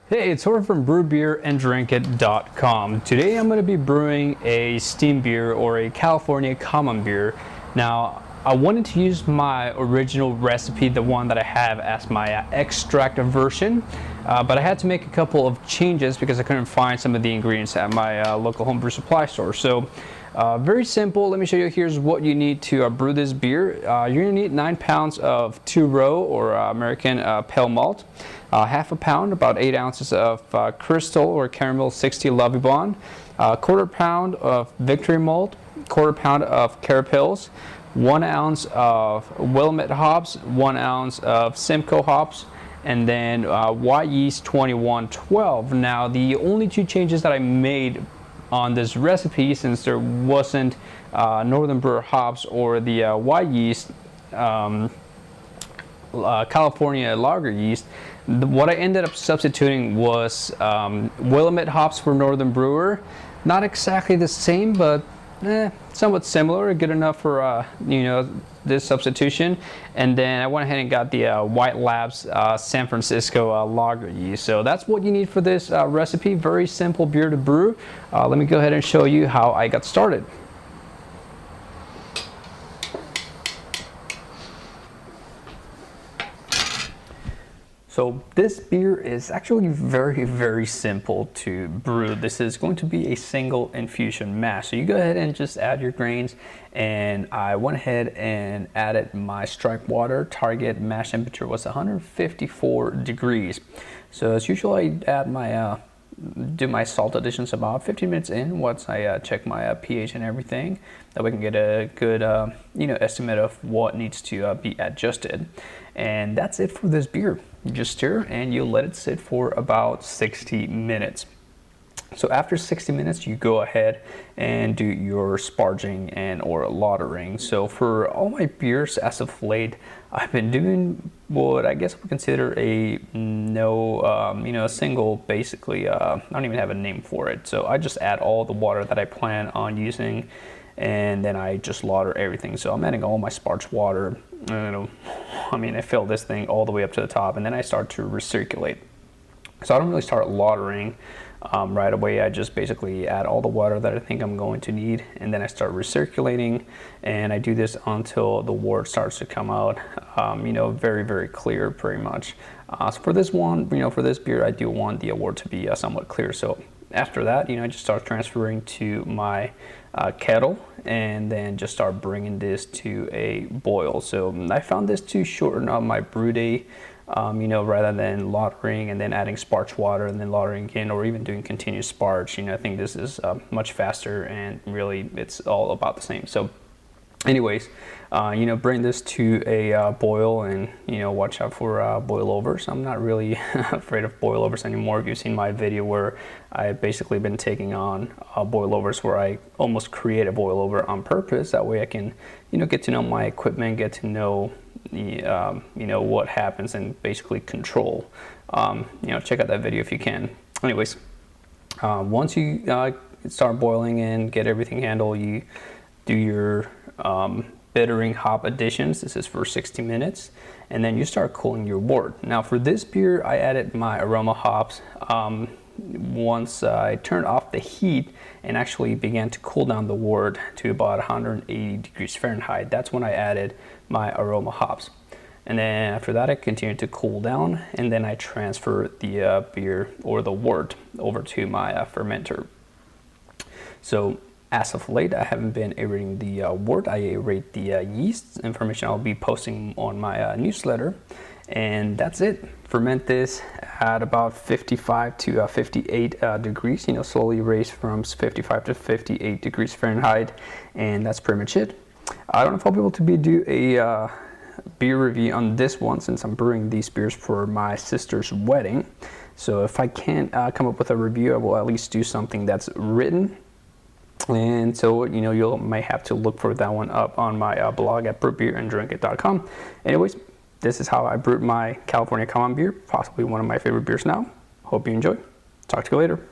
Hey, it's Jorge from brewbeerandDrinkit.com. Today I'm going to be brewing a steam beer or a California common beer. Now, I wanted to use my original recipe, the one that I have as my extract version, but I had to make a couple of changes because I couldn't find some of the ingredients at my local homebrew supply store. So, very simple. Let me show you. Here's what you need to brew this beer. You're going to need 9 pounds of 2-row or American pale malt, half a pound, about 8 ounces of Crystal or Caramel 60 Lovibond, quarter pound of Victory malt, quarter pound of Carapils, 1 ounce of Willamette hops, 1 ounce of Simcoe hops, and then white yeast 2112. Now, the only two changes that I made on this recipe, since there wasn't Northern Brewer hops or the white yeast, California lager yeast, what I ended up substituting was Willamette hops for Northern Brewer. Not exactly the same, but somewhat similar, good enough for this substitution. And then I went ahead and got the White Labs San Francisco lager yeast. So that's what you need for this recipe. Very simple beer to brew. Let me go ahead and show you how I got started. So this beer is actually very, very simple to brew. This is going to be a single infusion mash. So you go ahead and just add your grains, and I went ahead and added my strike water. Target mash temperature was 154 degrees. So as usual, I add my do my salt additions about 15 minutes in once I check my pH and everything, that we can get a good estimate of what needs to be adjusted. And that's it for this beer. You just stir and you let it sit for about 60 minutes. So after 60 minutes, you go ahead and do your sparging and or lautering. So for all my beers as of late, I've been doing what I guess we consider a single, basically, I don't even have a name for it. So I just add all the water that I plan on using, and then I just lauter everything. So I'm adding all my sparge water. I fill this thing all the way up to the top, and then I start to recirculate. So I don't really start lautering right away. I just basically add all the water that I think I'm going to need, and then I start recirculating, and I do this until the wort starts to come out, very, very clear, pretty much. So for this one, for this beer, I do want the wort to be somewhat clear. So after that, I just start transferring to my kettle, and then just start bringing this to a boil. So I found this to shorten up my brew day. Rather than lautering and then adding sparge water and then lautering again, or even doing continuous sparge, I think this is much faster, and really it's all about the same. So anyways, bring this to a boil, and watch out for boilovers. I'm not really afraid of boilovers anymore. If you've seen my video where I've basically been taking on boilovers, where I almost create a boilover on purpose. That way I can get to know my equipment, get to know what happens, and basically control. Check out that video if you can. Anyways, once you start boiling and get everything handled, you do your bittering hop additions. This is for 60 minutes, and then you start cooling your wort. Now for this beer, I added my aroma hops once I turned off the heat and actually began to cool down the wort to about 180 degrees Fahrenheit. That's when I added my aroma hops. And then after that, I continued to cool down, and then I transfer the beer or the wort over to my fermenter. So as of late, I haven't been aerating the wort. I aerate the yeast. Information I'll be posting on my newsletter. And that's it. Ferment this at about 55 to 58 degrees, slowly raise from 55 to 58 degrees Fahrenheit. And that's pretty much it. I don't know if I'll be able to do a beer review on this one, since I'm brewing these beers for my sister's wedding. So if I can't come up with a review, I will at least do something that's written. And so, you may have to look for that one up on my blog at brewbeerandDrinkit.com. Anyways, this is how I brewed my California common beer, possibly one of my favorite beers now. Hope you enjoy. Talk to you later.